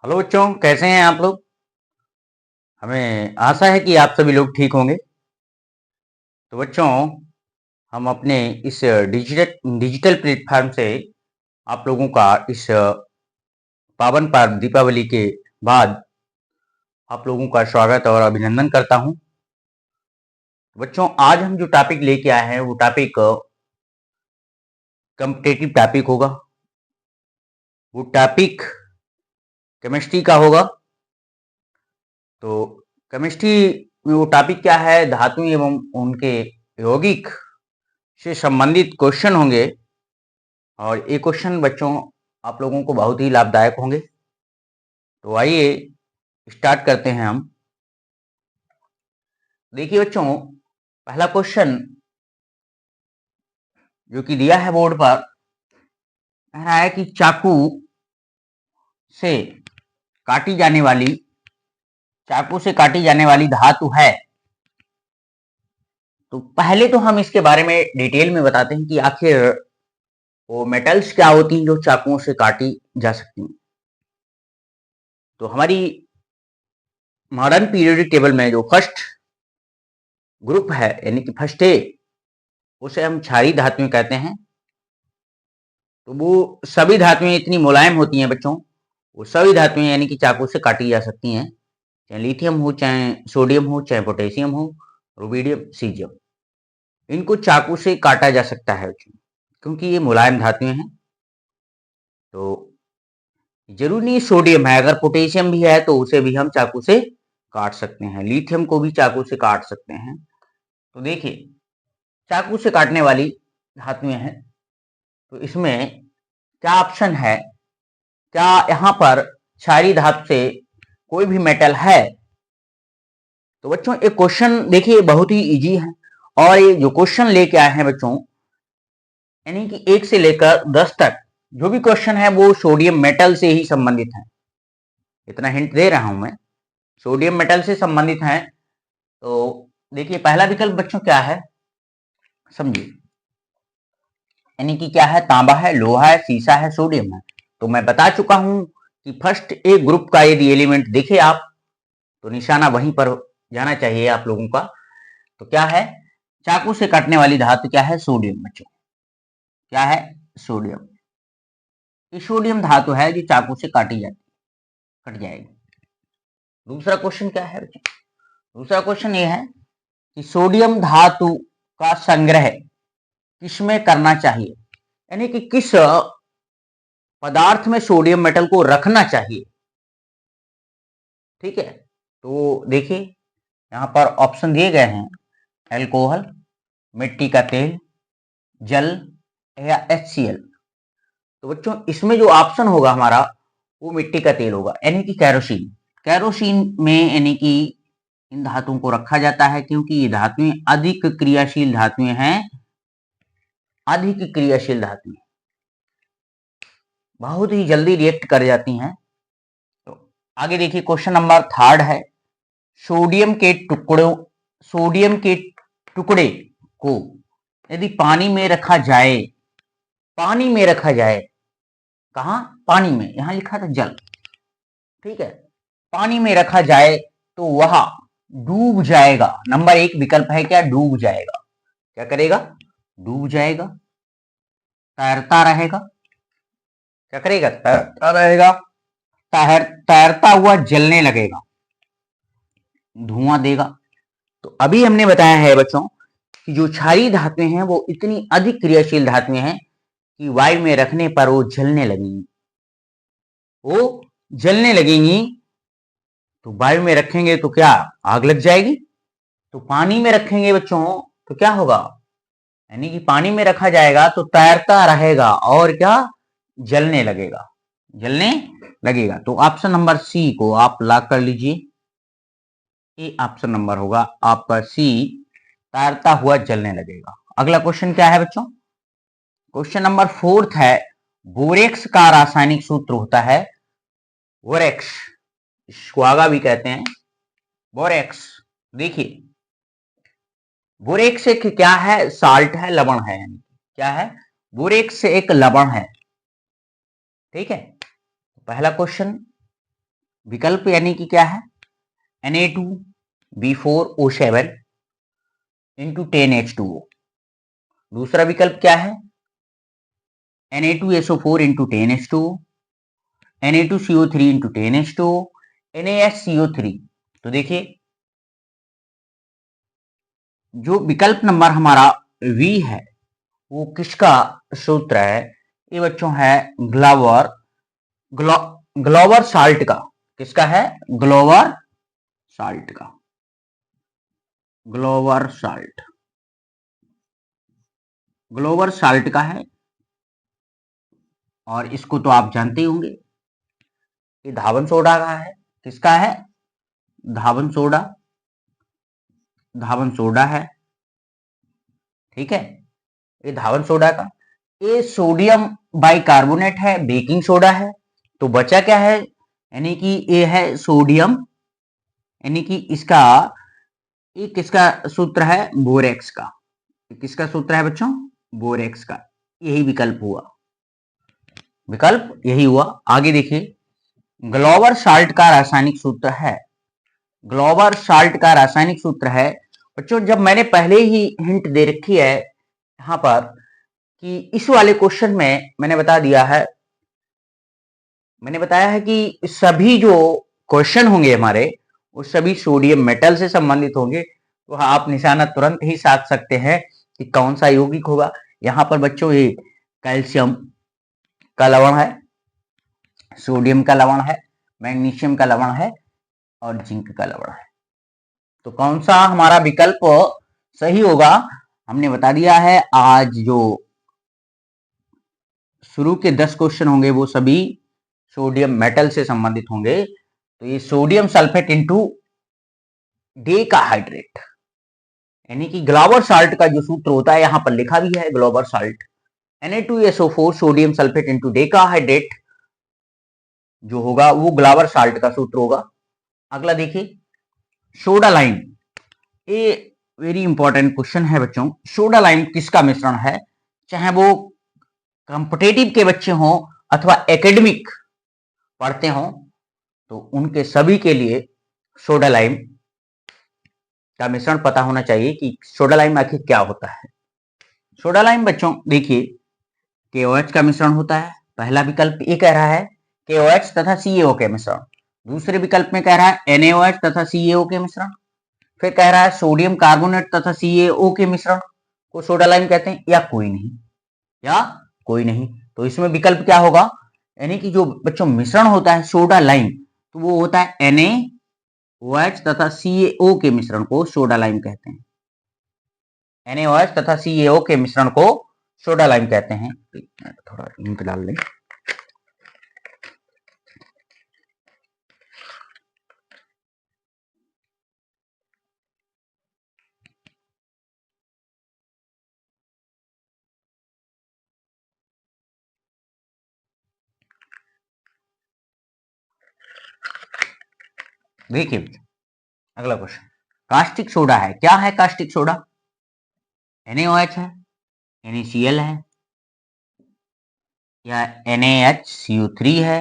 Hello बच्चों, कैसे हैं आप लोग। हमें आशा है कि आप सभी लोग ठीक होंगे। तो बच्चों, हम अपने इस डिजिटल डिजिटल प्लेटफॉर्म से आप लोगों का इस पावन पर्व दीपावली के बाद आप लोगों का स्वागत और अभिनंदन करता हूं। बच्चों, आज हम जो टॉपिक लेके आए हैं वो टॉपिक कॉम्पिटेटिव टॉपिक होगा। वो टॉपिक केमिस्ट्री का होगा। तो केमिस्ट्री में वो टॉपिक क्या है, धातु एवं उनके यौगिक से संबंधित क्वेश्चन होंगे। और ये क्वेश्चन बच्चों आप लोगों को बहुत ही लाभदायक होंगे। तो आइए स्टार्ट करते हैं हम। देखिए बच्चों, पहला क्वेश्चन जो कि दिया है बोर्ड पर, कह रहा है कि से काटी जाने वाली चाकू से काटी जाने वाली धातु है। तो पहले तो हम इसके बारे में डिटेल में बताते हैं कि आखिर वो मेटल्स क्या होती हैं जो चाकुओं से काटी जा सकती हैं। तो हमारी मॉडर्न पीरियोडिक टेबल में जो फर्स्ट ग्रुप है यानी कि फर्स्ट ए, उसे हम क्षारीय धातुएं कहते हैं। तो वो सभी धातुएं इतनी मुलायम होती हैं बच्चों, वो सभी धातुएं यानी कि चाकू से काटी जा सकती हैं, चाहे लिथियम हो, चाहे सोडियम हो, चाहे पोटेशियम हो, रुबिडियम, सीजियम। इनको चाकू से काटा जा सकता है बच्चों, क्योंकि ये मुलायम धातुएं हैं। तो जरूरी नहीं सोडियम है, अगर पोटेशियम भी है तो उसे भी हम चाकू से काट सकते हैं, लिथियम को भी चाकू से काट सकते हैं। तो देखिए, चाकू से काटने वाली धातुएं हैं, तो इसमें क्या ऑप्शन है, क्या यहाँ पर क्षारीय धातु से कोई भी मेटल है। तो बच्चों एक क्वेश्चन देखिए बहुत ही इजी है, और ये जो क्वेश्चन लेके आए हैं बच्चों, यानी कि 1 से लेकर 10 तक जो भी क्वेश्चन है वो सोडियम मेटल से ही संबंधित है। इतना हिंट दे रहा हूं मैं, सोडियम मेटल से संबंधित है। तो देखिए पहला विकल्प बच्चों क्या है, समझिए, यानी कि क्या है, तांबा है, लोहा है, सीसा है, सोडियम है। तो मैं बता चुका हूं कि फर्स्ट ए ग्रुप का यदि एलिमेंट देखे आप तो निशाना वहीं पर जाना चाहिए आप लोगों का। तो क्या है, चाकू से काटने वाली धातु क्या है, सोडियम बच्चों। क्या है, सोडियम। ये सोडियम धातु है जो चाकू से काटी जाती, कट जाएगी। दूसरा क्वेश्चन क्या है बच्चों, दूसरा क्वेश्चन ये है कि सोडियम धातु का संग्रह किसमें करना चाहिए, यानी कि किस पदार्थ में सोडियम मेटल को रखना चाहिए। ठीक है, तो देखिए यहां पर ऑप्शन दिए गए हैं, एल्कोहल, मिट्टी का तेल, जल या HCl। तो बच्चों इसमें जो ऑप्शन होगा हमारा वो मिट्टी का तेल होगा, यानी कि कैरोसिन। कैरोसिन में यानी कि इन धातुओं को रखा जाता है, क्योंकि ये धातुएं अधिक क्रियाशील धातुएं हैं, अधिक क्रियाशील धातुएं बहुत ही जल्दी रिएक्ट कर जाती हैं। तो आगे देखिए क्वेश्चन नंबर थर्ड है, सोडियम के टुकड़ों सोडियम के टुकड़े को यदि पानी में रखा जाए, पानी में रखा जाए, कहा, पानी में, यहां लिखा था जल, ठीक है, पानी में रखा जाए तो वह डूब जाएगा। नंबर 1 विकल्प है क्या, डूब जाएगा। क्या करेगा, डूब जाएगा, तैरता रहेगा। क्या करेगा, तैरता रहेगा, तैरता हुआ जलने लगेगा, धुआं देगा। तो अभी हमने बताया है बच्चों कि जो क्षारीय धातुएं हैं वो इतनी अधिक क्रियाशील धातुएं हैं कि वायु में रखने पर वो जलने लगेंगी, वो जलने लगेंगी। तो वायु में रखेंगे तो क्या, आग लग जाएगी। तो पानी में रखेंगे बच्चों तो क्या होगा, यानी कि पानी में रखा जाएगा तो तैरता रहेगा और क्या, जलने लगेगा, जलने लगेगा। तो ऑप्शन नंबर सी को आप लॉक कर लीजिए, ये ऑप्शन नंबर होगा आपका सी, तैरता हुआ जलने लगेगा। अगला क्वेश्चन क्या है बच्चों, क्वेश्चन नंबर 4 है, बोरेक्स का रासायनिक सूत्र होता है, बोरेक्स, स्वागा भी कहते हैं, बोरेक्स। देखिए बोरेक्स एक क्या है, साल्ट है, लवण है, यानी क्या है, बोरेक्स एक लवण है। ठीक है, पहला क्वेश्चन विकल्प यानी कि क्या है, Na2B4O7 इंटू 10H2O। दूसरा विकल्प क्या है, Na2SO4 into 10H2O, Na2CO3 into 10H2O, NaSCO3। तो देखिए जो विकल्प नंबर हमारा V है वो किसका सूत्र है, ये बच्चों है ग्लोबर साल्ट का। किसका है, ग्लोबर साल्ट का, ग्लोबर साल्ट, ग्लोबर साल्ट का है। और इसको तो आप जानते ही होंगे, ये धावन सोडा का है। किसका है, धावन सोडा, धावन सोडा है, ठीक है, ये धावन सोडा का। ये सोडियम बाइकार्बोनेट है, बेकिंग सोडा है। तो बचा क्या है, यानी कि ये है सोडियम, यानी कि इसका ये किसका सूत्र है, बोरेक्स का। किसका सूत्र है बच्चों, बोरेक्स का। यही विकल्प हुआ, विकल्प यही हुआ। आगे देखिए, ग्लोबर साल्ट का रासायनिक सूत्र है, ग्लोबर साल्ट का रासायनिक सूत्र है बच्चों, जब मैंने पहले ही हिंट दे रखी है यहां पर कि इस वाले क्वेश्चन में मैंने बता दिया है, मैंने बताया है कि सभी जो क्वेश्चन होंगे हमारे वो सभी सोडियम मेटल से संबंधित होंगे। तो आप निशाना तुरंत ही साध सकते हैं कि कौन सा यौगिक होगा। यहाँ पर बच्चों ये कैल्शियम का लवण है, सोडियम का लवण है, मैग्नीशियम का लवण है और जिंक का लवण है। तो कौन सा हमारा विकल्प सही होगा, हमने बता दिया है। आज जो शुरू के 10 क्वेश्चन होंगे वो सभी सोडियम मेटल से संबंधित होंगे। तो ये सोडियम सल्फेट इंटू डेकाहाइड्रेट, यानी कि ग्लोबर साल्ट का जो सूत्र होता है यहां पर लिखा भी है, Glauber salt Na2SO4 sodium sulphate into decahydrate जो होगा वो ग्लोबर साल्ट का सूत्र होगा। अगला देखिए, सोडा लाइम, ये वेरी इंपॉर्टेंट क्वेश्चन है बच्चों। सोडा लाइम किसका मिश्रण है, चाहे वो कॉम्पिटेटिव के बच्चे हों अथवा एकेडमिक पढ़ते हों, तो उनके सभी के लिए सोडा लाइम का मिश्रण पता होना चाहिए कि सोडा लाइम आखिर क्या होता है। सोडा लाइम बच्चों देखिए KOH का मिश्रण होता है। पहला विकल्प ये कह रहा है KOH तथा CaO के मिश्रण। दूसरे विकल्प में कह रहा है NaOH तथा CaO के मिश्रण। फिर कह रहा है सोडियम कार्बोनेट तथा CaO के मिश्रण को सोडा लाइम कहते हैं, या कोई नहीं, या कोई नहीं। तो इसमें विकल्प क्या होगा, यानी कि जो बच्चों मिश्रण होता है सोडा लाइम, तो वो होता है NaOH तथा CaO के मिश्रण को सोडा लाइम कहते हैं। NaOH तथा CaO के मिश्रण को सोडा लाइम कहते हैं। थोड़ा इंक डाल लें। देखिए अगला क्वेश्चन, कास्टिक सोडा है। क्या है कास्टिक सोडा, NaOH है, NaCl है, या NaHCO3 है,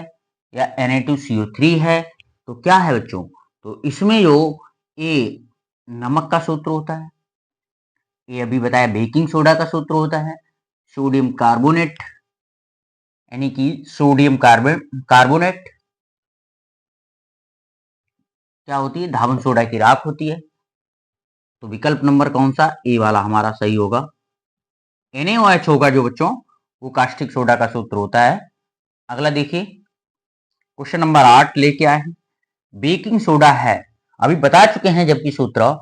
या Na2CO3 है। तो क्या है बच्चों, तो इसमें जो ये नमक का सूत्र होता है, ये अभी बताया बेकिंग सोडा का सूत्र होता है, सोडियम कार्बोनेट, यानी कि सोडियम कार्बोनेट क्या होती है, धावन सोडा की राख होती है। तो विकल्प नंबर कौन सा, ए वाला हमारा सही होगा। NaOH होगा जो बच्चों वो कास्टिक सोडा का सूत्र होता है। अगला देखिए, क्वेश्चन नंबर 8 लेके आए हैं, बेकिंग सोडा है। अभी बता चुके हैं जबकि सूत्र,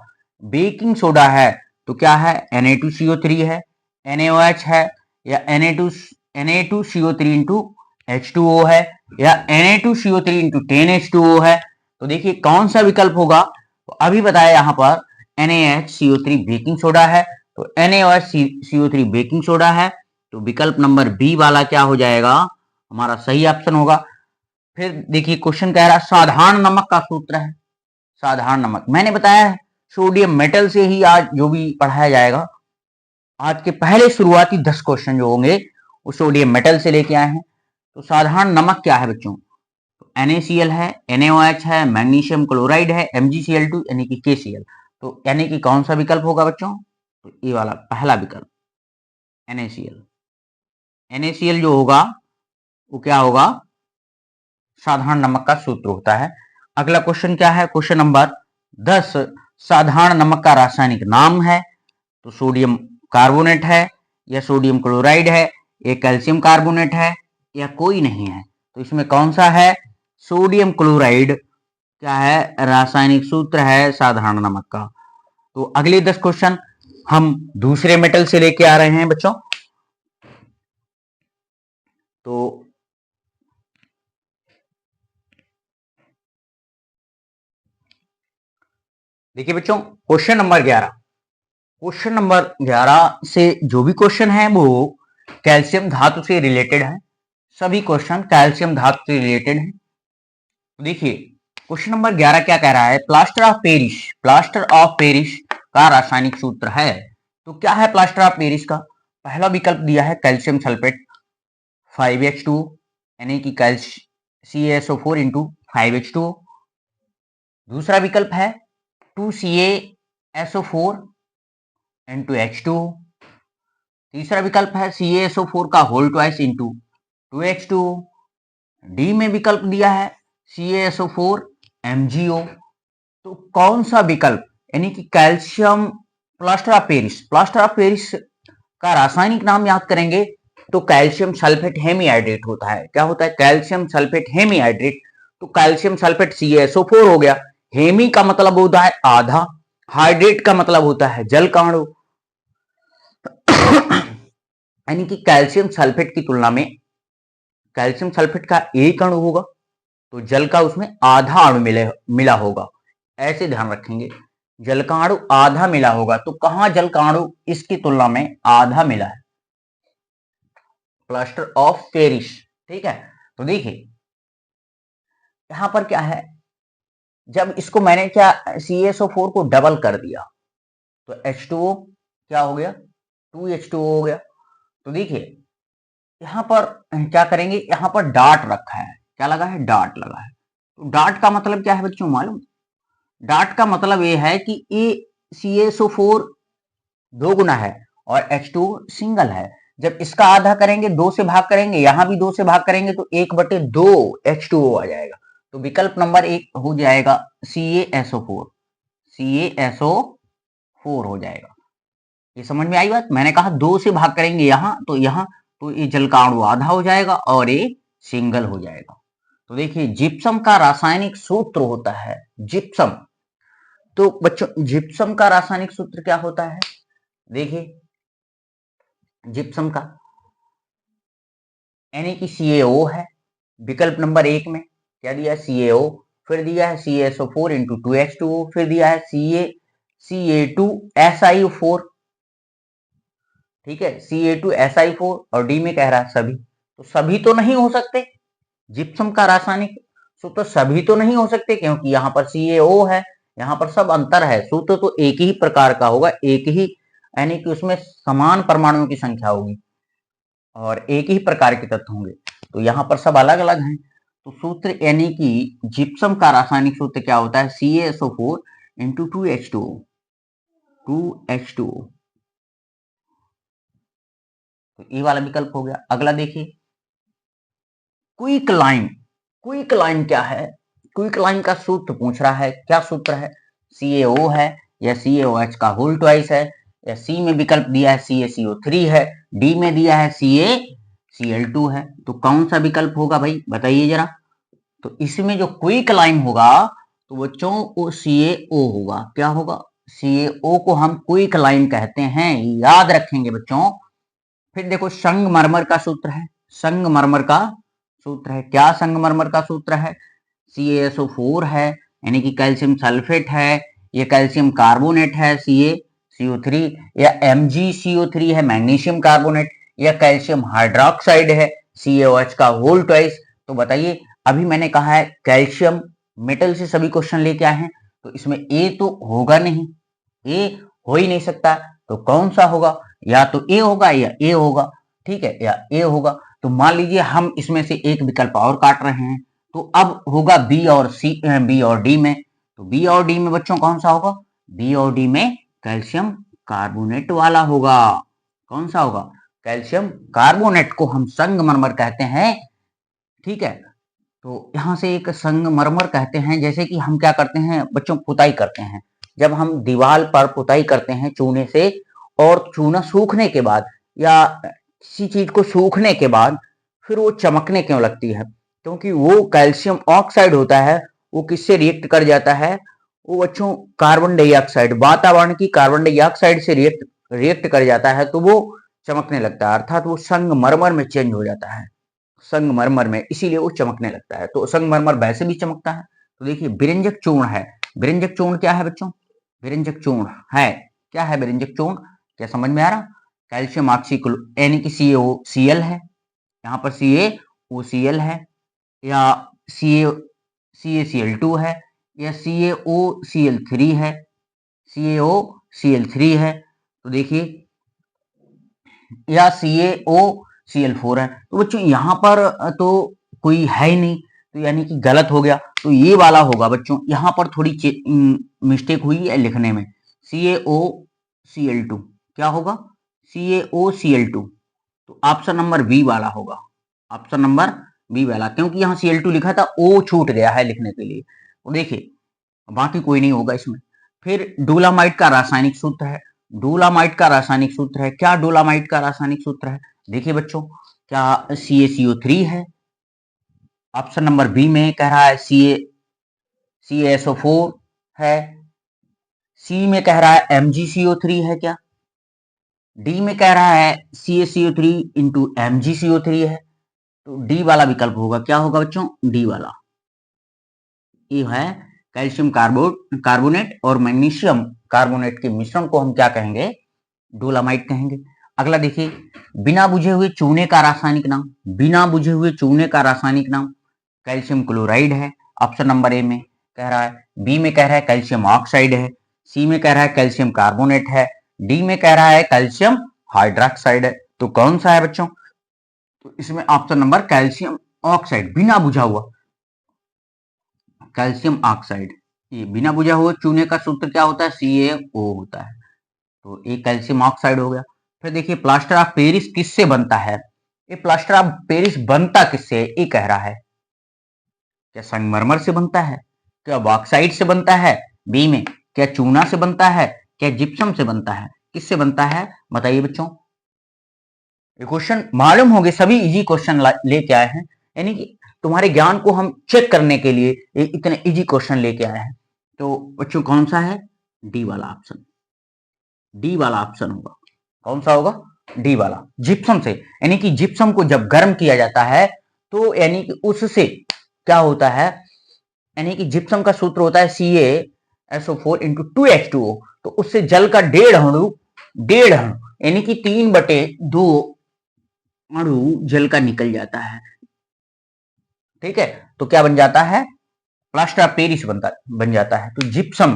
बेकिंग सोडा है तो क्या है, Na2CO3 है, NaOH है, या Na2CO3 इंटू H2O है, या Na2CO3 इंटू 10H2O है। तो देखिए कौन सा विकल्प होगा, तो अभी बताया यहाँ पर NaHCO3 बेकिंग सोडा है, तो NaOHCO3 बेकिंग सोडा है। तो विकल्प नंबर बी वाला क्या हो जाएगा, हमारा सही ऑप्शन होगा। फिर देखिए क्वेश्चन कह रहा है साधारण नमक का सूत्र है। साधारण नमक मैंने बताया है सोडियम मेटल से ही आज जो भी पढ़ाया जाएगा। आज के पहले शुरुआती 10 क्वेश्चन जो होंगे वो सोडियम मेटल से लेके आए हैं। तो साधारण नमक क्या है बच्चों, तो NaCl है, NaOH है, मैग्नीशियम क्लोराइड है, MgCl2 यानी कि KCl। तो यानी कि कौन सा विकल्प होगा बच्चों? तो ये वाला पहला विकल्प NaCl। NaCl जो होगा वो क्या होगा? साधारण नमक का सूत्र होता है। अगला क्वेश्चन क्या है? क्वेश्चन नंबर 10 साधारण नमक का रासायनिक नाम है। तो सोडियम कार्बोनेट है, या सोडियम क्लोराइड है, या कैल्शियम कार्बोनेट है, या कोई नहीं है। तो इसमें कौन सा है? सोडियम क्लोराइड क्या है? रासायनिक सूत्र है साधारण नमक का। तो अगले 10 क्वेश्चन हम दूसरे मेटल से लेके आ रहे हैं बच्चों। तो देखिए बच्चों, क्वेश्चन नंबर 11, क्वेश्चन नंबर 11 से जो भी क्वेश्चन है वो कैल्शियम धातु से रिलेटेड है। सभी क्वेश्चन कैल्शियम धातु से रिलेटेड है। देखिए क्वेश्चन नंबर 11 क्या कह रहा है? Plaster of Paris, plaster of Paris का रासायनिक सूत्र है। तो क्या है प्लास्टर ऑफ पेरिस का? पहला विकल्प दिया है कैल्शियम सल्फेट 5H2 यानी कि CaSO4 इंटू 5H2। दूसरा विकल्प है 2CaSO4 इंटू H2। तीसरा विकल्प है CaSO4 का whole twice into 2H2। D में विकल्प दिया है CaSO4 MgO। तो कौन सा विकल्प यानी कि calcium plaster of Paris, plaster of Paris का रासायनिक नाम याद करेंगे तो कैल्शियम सल्फेट हेमीहाइड्रेट होता है। क्या होता है? Calcium sulphate hemihydrate. तो कैल्शियम सल्फेट CaSO4 हो गया। हेमी का मतलब होता है आधा, हाइड्रेट का मतलब होता है जल का अणु। यानी कि कैल्शियम सल्फेट की तुलना में कैल्शियम सल्फेट का एक अणु होगा तो जल का उसमें आधा अणु मिला होगा। ऐसे ध्यान रखेंगे, जल का अणु आधा मिला होगा। तो कहां जल का अणु इसकी तुलना में आधा मिला है? Plaster of Paris. ठीक है, तो देखिए यहां पर क्या है, जब इसको मैंने क्या CaSO4 को डबल कर दिया तो H2O क्या हो गया? 2H2O हो गया। तो देखिए यहां पर क्या करेंगे, यहां पर डाट रखा है। क्या लगा है? डाट लगा है। तो डाट का मतलब क्या है बच्चों मालूम? डाट का मतलब ये है कि ये CaSO4 दो गुना है और H2O सिंगल है। जब इसका आधा करेंगे, 2 से भाग करेंगे, यहां भी 2 से भाग करेंगे तो 1/2 H2O आ जाएगा। तो विकल्प नंबर 1 हो जाएगा CaSO4, CaSO4 हो जाएगा। ये समझ में आई बात? मैंने कहा 2 से भाग करेंगे यहां तो ये जल का अणु आधा हो जाएगा और ये सिंगल हो जाएगा। तो देखिए जिप्सम का रासायनिक सूत्र होता है जिप्सम। तो बच्चों जिप्सम का रासायनिक सूत्र क्या होता है? देखिए जिप्सम का यानी कि CaO है। विकल्प नंबर 1 में क्या दिया है? CaO। फिर दिया है CaSO4 इंटू 2H2O। फिर दिया है Ca2SiO4। ठीक है, Ca2SiO4 और डी में कह रहा है सभी। तो सभी तो नहीं हो सकते, जिप्सम का रासायनिक सूत्र सभी तो नहीं हो सकते क्योंकि यहाँ पर CaO है, यहाँ पर सब अंतर है। सूत्र तो एक ही प्रकार का होगा, एक ही यानी कि उसमें समान परमाणुओं की संख्या होगी और एक ही प्रकार के तत्व होंगे। तो यहाँ पर सब अलग अलग हैं। तो सूत्र यानी कि जिप्सम का रासायनिक सूत्र क्या होता है? CaSO4 into 2H2O। तो ये वाला विकल्प हो गया। अगला देखिए क्विक लाइन। क्विक लाइन क्या है? क्विक लाइन का सूत्र पूछ रहा है। क्या सूत्र है? CaO है या CaOH का होल ट्वाइस है, या सी में विकल्प दिया है CaCO3 है, डी में दिया है CaCl2 है। तो कौन सा विकल्प होगा भाई बताइए जरा। तो इसमें जो क्विक लाइन होगा तो बच्चों वो CaO होगा। क्या होगा? CaO को हम क्विक लाइन कहते हैं, याद रखेंगे बच्चों। फिर देखो संगमरमर का सूत्र है। संगमरमर का सूत्र है क्या? संगमरमर का सूत्र है CaSO4 है यानी कि कैल्शियम सल्फेट है, ये कैल्शियम कार्बोनेट है CaCO3, या MgCO3 है मैग्नीशियम कार्बोनेट, या कैल्शियम हाइड्रोक्साइड है CaOH का होल ट्वाइस। तो बताइए अभी मैंने कहा है कैल्शियम मेटल से सभी क्वेश्चन लेके आए हैं तो इसमें ए तो होगा नहीं, ए हो ही नहीं सकता। तो कौन सा होगा? या तो ए होगा या ए होगा। ठीक है, या ए होगा। तो मान लीजिए हम इसमें से एक विकल्प और काट रहे हैं तो अब होगा बी और डी में। तो बी और डी में बच्चों कौन सा होगा? बी और डी में कैल्शियम कार्बोनेट वाला होगा। कौन सा होगा? कैल्शियम कार्बोनेट को हम संगमरमर कहते हैं। ठीक है, तो यहाँ से एक संगमरमर कहते हैं। जैसे कि हम क्या करते हैं बच्चों, पुताई करते हैं। जब हम दीवार पर पुताई करते हैं चूने से, और चूना सूखने के बाद या किसी चीज को सूखने के बाद फिर वो चमकने क्यों लगती है? क्योंकि वो कैल्शियम ऑक्साइड होता है। वो किससे रिएक्ट कर जाता है? वो बच्चों कार्बन डाइऑक्साइड, वातावरण की कार्बन डाइऑक्साइड से रिएक्ट कर जाता है, तो वो चमकने लगता है। अर्थात वो संगमरमर में चेंज हो जाता है, संगमरमर में, इसीलिए वो चमकने लगता है। तो संगमरमर वैसे भी चमकता है। तो देखिए बिरंजक चूर्ण है। बिरंजक चूर्ण क्या है बच्चों? बिरंजक चूर्ण है, क्या है बिरंजक चूर्ण? क्या समझ में आ रहा? कैल्शियम ऑक्सीक्लो यानी कि CaOCl है, यहाँ पर CaOCl है, या CaCl2 है, या CaOCl3 है, CaOCl3 है। तो देखिए, या CaOCl4 है। तो बच्चों यहाँ पर तो कोई है ही नहीं, तो यानी कि गलत हो गया। तो ये वाला होगा बच्चों। यहाँ पर थोड़ी मिस्टेक हुई है लिखने में। CaOCl2 क्या होगा? CaOCl2। तो ऑप्शन नंबर बी वाला होगा, ऑप्शन नंबर बी वाला, क्योंकि यहाँ Cl2 लिखा था, O छूट गया है लिखने के लिए। तो देखिए बाकी कोई नहीं होगा इसमें। फिर डोलामाइट का रासायनिक सूत्र है। डोलामाइट का रासायनिक सूत्र है, क्या डोलामाइट का रासायनिक सूत्र है? देखिए बच्चों, क्या CaCO3 है? ऑप्शन नंबर बी में कह रहा है CaSO4 है। सी में कह रहा है MgCO3 है क्या? डी में कह रहा है CaCO3 इंटू MgCO3 है। तो डी वाला विकल्प होगा, क्या होगा बच्चों? डी वाला। ये है कैल्शियम कार्बोनेट और मैग्नीशियम कार्बोनेट के मिश्रण को हम क्या कहेंगे? डोलामाइट कहेंगे। अगला देखिए, बिना बुझे हुए चूने का रासायनिक नाम। बिना बुझे हुए चूने का रासायनिक नाम कैल्शियम क्लोराइड है, ऑप्शन नंबर ए में कह रहा है। बी में कह रहा है कैल्शियम ऑक्साइड है। सी में कह रहा है कैल्शियम कार्बोनेट है। डी में कह रहा है कैल्शियम हाइड्रोक्साइड है। तो कौन सा है बच्चों? तो इसमें ऑप्शन नंबर कैल्शियम ऑक्साइड, बिना बुझा हुआ कैल्शियम ऑक्साइड। ये बिना बुझा हुआ चूने का सूत्र क्या होता है? CaO होता है। तो एक कैल्शियम ऑक्साइड हो गया। फिर देखिए, प्लास्टर ऑफ पेरिस किससे बनता है? ये प्लास्टर ऑफ पेरिस बनता किससे? ये कह रहा है, क्या संगमरमर से बनता है? क्या बॉक्साइट से बनता है? बी में क्या चूना से बनता है? क्या जिप्सम से बनता है? किससे बनता है बताइए बच्चों? ये क्वेश्चन मालूम होंगे, सभी इजी क्वेश्चन लेके आए हैं, यानी कि तुम्हारे ज्ञान को हम चेक करने के लिए इतने इजी क्वेश्चन लेके आए हैं। तो बच्चों कौन सा है? डी वाला ऑप्शन, डी वाला ऑप्शन होगा। कौन सा होगा? डी वाला, जिप्सम से। यानी कि जिप्सम को जब गर्म किया जाता है तो यानी कि उससे क्या होता है, यानी कि जिप्सम का सूत्र होता है CaSO4 इंटू 2H2O। तो उससे जल का डेढ़ अणु यानी कि 3/2 अणु जल का निकल जाता है। ठीक है, तो क्या बन जाता है? प्लास्टर ऑफ पेरिस बन जाता है, तो जिप्सम।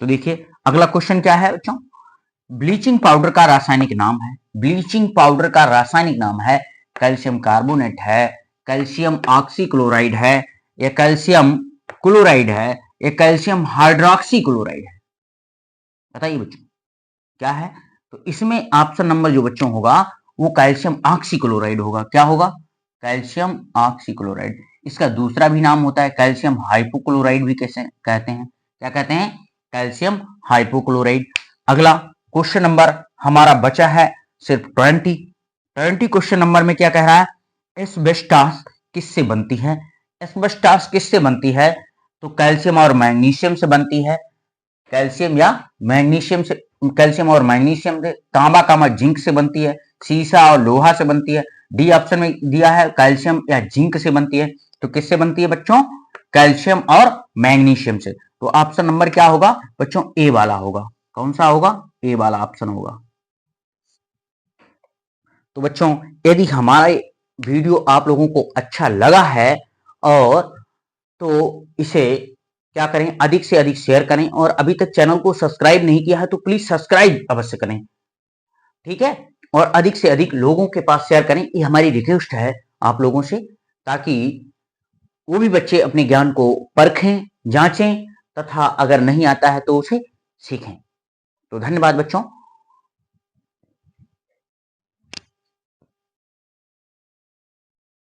तो देखिए अगला क्वेश्चन क्या है बच्चों? ब्लीचिंग पाउडर का रासायनिक नाम है। ब्लीचिंग पाउडर का रासायनिक नाम है कैल्शियम कार्बोनेट है, कैल्शियम ऑक्सीक्लोराइड है, या कैल्शियम क्लोराइड है, या कैल्शियम हाइड्रोक्सी क्लोराइड है? बताइए बच्चों क्या है? तो इसमें ऑप्शन नंबर जो बच्चों होगा वो कैल्शियम ऑक्सीक्लोराइड होगा। क्या होगा? Calcium oxychloride. इसका दूसरा भी नाम होता है कैल्शियम हाइपोक्लोराइड भी कैसे कहते हैं। क्या कहते हैं? Calcium hypochlorite. अगला क्वेश्चन नंबर हमारा बचा है सिर्फ 20 क्वेश्चन नंबर में क्या कह रहा है? एस्बेस्टॉस किससे बनती है? एस्बेस्टॉस किससे बनती है? तो कैल्शियम और मैग्नीशियम से बनती है। कैल्शियम या मैग्नीशियम से, कैल्शियम और मैग्नीशियम से, तांबा कामा जिंक से बनती है, सीसा और लोहा से बनती है। डी ऑप्शन में दिया है कैल्शियम या जिंक से बनती है। तो किससे बनती है बच्चों? कैल्शियम और मैग्नीशियम से। तो ऑप्शन नंबर क्या होगा बच्चों? ए वाला होगा। कौन सा होगा? ए वाला ऑप्शन होगा। तो बच्चों यदि हमारा वीडियो आप लोगों को अच्छा लगा है और तो इसे क्या करें, अधिक से अधिक शेयर करें, और अभी तक चैनल को सब्सक्राइब नहीं किया है तो प्लीज सब्सक्राइब अवश्य करें। ठीक है, और अधिक से अधिक लोगों के पास शेयर करें, ये हमारी रिक्वेस्ट है आप लोगों से, ताकि वो भी बच्चे अपने ज्ञान को परखें, जांचें तथा अगर नहीं आता है तो उसे सीखें। तो धन्यवाद बच्चों।